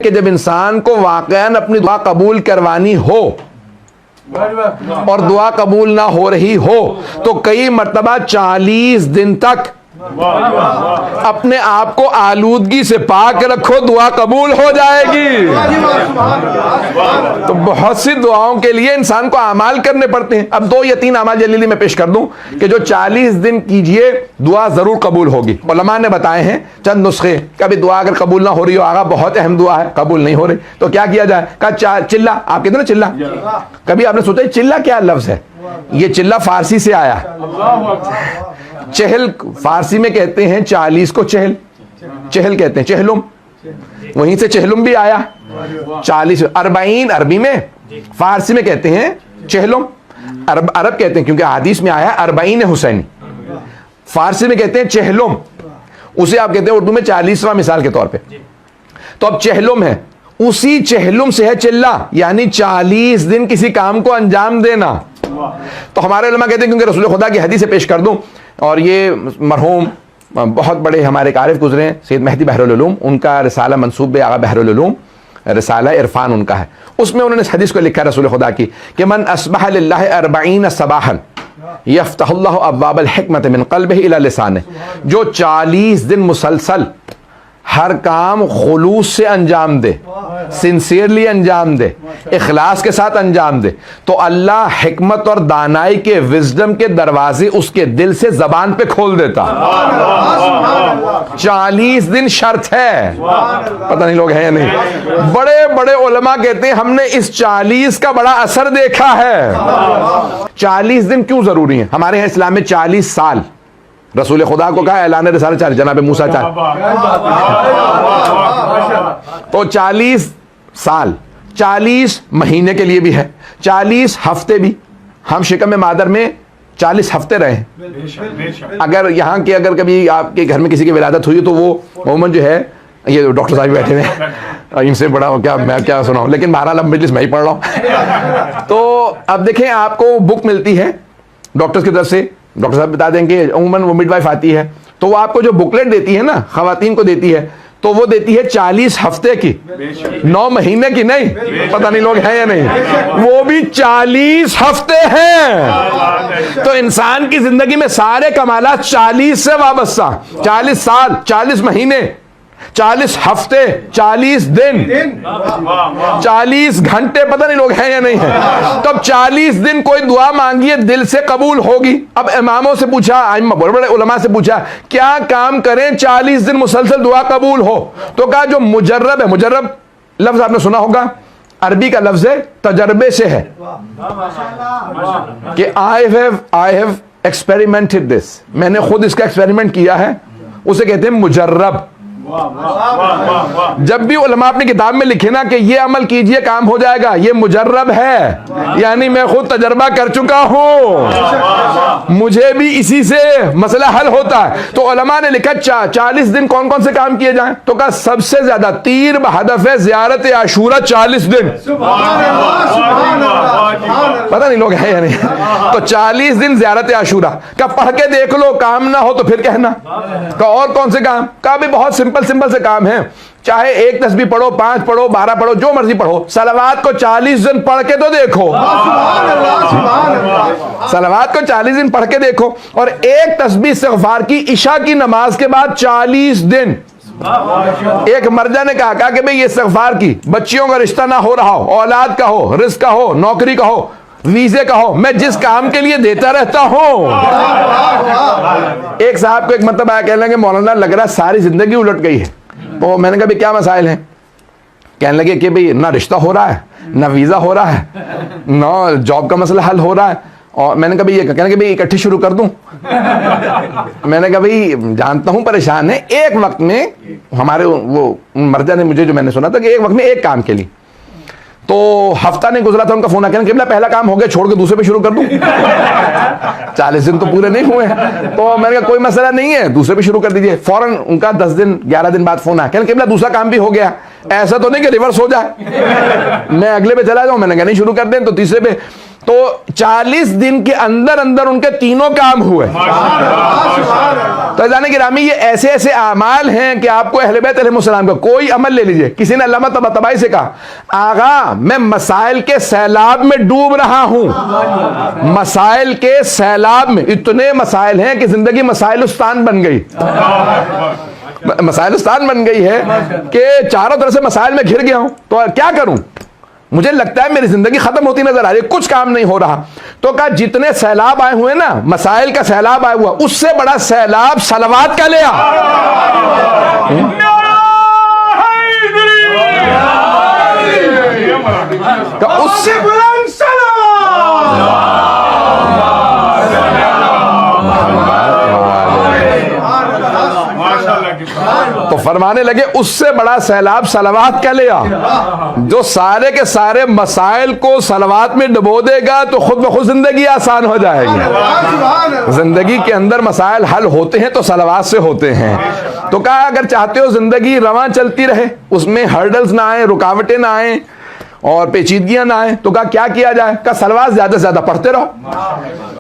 کہ جب انسان کو واقعاً اپنی دعا قبول کروانی ہو اور دعا قبول نہ ہو رہی ہو تو کئی مرتبہ 40 دن تک اپنے آپ کو آلودگی سے پاک رکھو، دعا قبول ہو جائے گی۔ تو بہت سی دعاؤں کے لیے انسان کو اعمال کرنے پڑتے ہیں۔ اب 2 یا 3 اعمال جلدی میں پیش کر دوں کہ جو 40 دن کیجئے دعا ضرور قبول ہوگی۔ علماء نے بتائے ہیں چند نسخے، کبھی دعا اگر قبول نہ ہو رہی ہو، آقا بہت اہم دعا ہے قبول نہیں ہو رہی تو کیا کیا جائے؟ کہا چلہ، آپ کہتے ہیں نا چلہ، کبھی آپ نے سوچا چلہ کیا لفظ ہے؟ یہ چلہ فارسی سے آیا۔ چہل فارسی میں کہتے ہیں 40 کو چہل، چہل کہتے ہیں چہلم، وہیں سے چہلم بھی آیا۔ 40 40 عربی میں، فارسی میں کہتے ہیں چہلم، عرب کہتے ہیں کیونکہ حدیث میں آیا 40 حسینی، فارسی میں کہتے ہیں چہلم، اسے آپ کہتے ہیں اردو میں 40واں مثال کے طور پہ۔ تو اب چہلم ہے، اسی چہلم سے ہے چلہ، یعنی 40 دن کسی کام کو انجام دینا۔ تو ہمارے علماء کہتے ہیں کیونکہ رسول خدا کی حدیث سے پیش کر دوں، اور یہ مرحوم بہت بڑے ہمارے عارف گزرے ہیں سید مہدی بحر العلوم، ان کا رسالہ منسوب آغا بحر العلوم، رسالہ عرفان ان کا ہے، اس میں انہوں نے اس حدیث کو لکھا رسول خدا کی کہ من اصبح للہ 40 صباحا یفتح اللہ ابواب الحکمت من قلبہ الی لسانہ، جو 40 دن مسلسل ہر کام خلوص سے انجام دے، سنسیئرلی انجام دے، اخلاص کے ساتھ انجام دے، تو اللہ حکمت اور دانائی کے وزڈم کے دروازے اس کے دل سے زبان پہ کھول دیتا۔ 40 دن شرط ہے، پتہ نہیں لوگ ہیں یا نہیں۔ بڑے بڑے علماء کہتے ہیں ہم نے اس 40 کا بڑا اثر دیکھا ہے۔ 40 دن کیوں ضروری ہیں؟ ہمارے یہاں اسلام میں 40 سال رسول خدا کو کہا اعلان رسالت 40، جناب موسیٰ 40، تو 40 سال، 40 مہینے کے لیے بھی ہے، 40 ہفتے بھی۔ ہم شکم مادر میں 40 ہفتے رہے ہیں۔ اگر یہاں کے اگر کبھی آپ کے گھر میں کسی کی ولادت ہوئی تو وہ عموماً جو ہے، یہ ڈاکٹر صاحب بیٹھے ہیں ان سے بڑا کیا میں کیا سناؤں، لیکن بہرحال اب مجلس میں ہی پڑھ رہا ہوں۔ تو اب دیکھیں آپ کو بک ملتی ہے ڈاکٹرز کی طرف سے، ڈاکٹر صاحب بتا دیں کہ عموماً وہ مڈ وائف آتی ہے تو وہ آپ کو جو بکلیٹ دیتی ہے نا، خواتین کو دیتی ہے، تو وہ دیتی ہے 40 ہفتے کی، 9 مہینے کی نہیں، پتہ نہیں لوگ ہیں یا نہیں، وہ بھی 40 ہفتے ہیں۔ تو انسان کی زندگی میں سارے کمالات 40 سے وابستہ، 40 سال، 40 مہینے، 40 ہفتے، 40 دن، 40 گھنٹے، پتہ نہیں لوگ ہیں یا نہیں ہیں۔ تو اب 40 دن کوئی دعا مانگیے دل سے قبول ہوگی۔ اب اماموں سے پوچھا، بڑے بڑے علماء سے پوچھا کیا کام کریں 40 دن مسلسل دعا قبول ہو؟ تو کہا جو مجرب ہے، مجرب لفظ آپ نے سنا ہوگا، عربی کا لفظ ہے، تجربے سے ہے، کہ I have experimented this، میں نے خود اس کا ایکسپیریمنٹ کیا ہے، اسے کہتے ہیں مجرب۔ جب بھی علماء اپنی کتاب میں لکھے نا کہ یہ عمل کیجئے کام ہو جائے گا، یہ مجرب ہے، یعنی میں خود تجربہ کر چکا ہوں، مجھے بھی اسی سے مسئلہ حل ہوتا ہے۔ تو علماء نے لکھا 40 دن کون کون سے کام کیے جائیں؟ تو کہا سب سے زیادہ تیر بہدف زیارت عاشورہ 40 دن، پتہ نہیں لوگ ہیں یا نہیں۔ تو 40 دن زیارت عاشورہ کا پڑھ کے دیکھ لو، کام نہ ہو تو پھر کہنا۔ کہ اور کون سے کام؟ کہا بھی بہت سمپل سے کام ہیں، چاہے 1 تسبیح پڑھو، 5 پڑھو، 12 پڑھو، جو مرضی پڑھو، صلوات کو 40 دن پڑھ کے تو دیکھو، صلوات کو 40 دن پڑھ کے دیکھو، اور 1 تسبیح استغفار کی عشاء کی نماز کے بعد 40 دن۔ ایک مرجع نے کہا کہ بھئی یہ استغفار کی، بچیوں کا رشتہ نہ ہو رہا ہو، اولاد کا ہو، رزق کا ہو، نوکری کا ہو، ویزے کا ہو، میں جس کام کے لیے دیتا رہتا ہوں۔ ایک صاحب کو ایک مطلب آیا، کہنے لگے مولانا لگ رہا ہے ساری زندگی الٹ گئی ہے۔ تو میں نے کہا بھی کیا مسائل ہیں؟ کہنے لگے کہ بھئی نہ رشتہ ہو رہا ہے، نہ ویزا ہو رہا ہے، نہ جاب کا مسئلہ حل ہو رہا ہے، اور میں نے کہا یہ کہنے کہ بھئی اکٹھی شروع کر دوں؟ میں نے کہا بھئی جانتا ہوں پریشان ہے، ایک وقت میں ہمارے وہ مرجع نے مجھے جو میں نے سنا تھا کہ ایک وقت میں ایک کام کے لیے، تو ہفتہ نہیں گزرا تھا ان کا فون آ کے کہ پہلا کام ہو گیا، چھوڑ کے دوسرے پہ شروع کر دوں؟ 40 دن تو پورے نہیں ہوئے ہیں۔ تو میں نے کہا کوئی مسئلہ نہیں ہے، دوسرے پہ شروع کر دیجئے۔ فوراً ان کا 10 دن 11 دن بعد فون آیا کہ دوسرا کام بھی ہو گیا، ایسا تو نہیں کہ ریورس ہو جائے، میں اگلے پہ چلا جاؤں؟ میں نے کہا نہیں، شروع کر دیں۔ تو تیسرے پہ تو 40 دن کے اندر اندر ان کے تینوں کام ہوئے. تو عزیزان گرامی یہ ایسے ایسے اعمال ہیں کہ آپ کو اہل بیت علیہ السلام کا کوئی عمل لے لیجئے. کسی نے علامہ طباطبائی سے کہا آغا میں مسائل کے سیلاب میں ڈوب رہا ہوں, مسائل کے سیلاب میں, اتنے مسائل ہیں کہ زندگی مسائلستان بن گئی, مسائلستان بن گئی ہے کہ چاروں طرف سے مسائل میں گھر گیا ہوں, تو کیا کروں, مجھے لگتا ہے میری زندگی ختم ہوتی نظر آ رہی ہے, کچھ کام نہیں ہو رہا. تو کہا جتنے سیلاب آئے ہوئے نا, مسائل کا سیلاب آیا ہوا, اس سے بڑا سیلاب صلوات کا لیا. اس سے تو فرمانے لگے اس سے بڑا سیلاب صلوات کا لیا, جو سارے کے سارے مسائل کو صلوات میں ڈبو دے گا تو خود بخود زندگی آسان ہو جائے گی. زندگی کے اندر مسائل حل ہوتے ہیں تو صلوات سے ہوتے ہیں. تو کہا اگر چاہتے ہو زندگی رواں چلتی رہے, اس میں ہرڈلز نہ آئیں, رکاوٹیں نہ آئیں اور پیچیدگیاں نہ آئیں, تو کہا کیا کیا جائے, کہا صلوات زیادہ سے زیادہ پڑھتے رہو.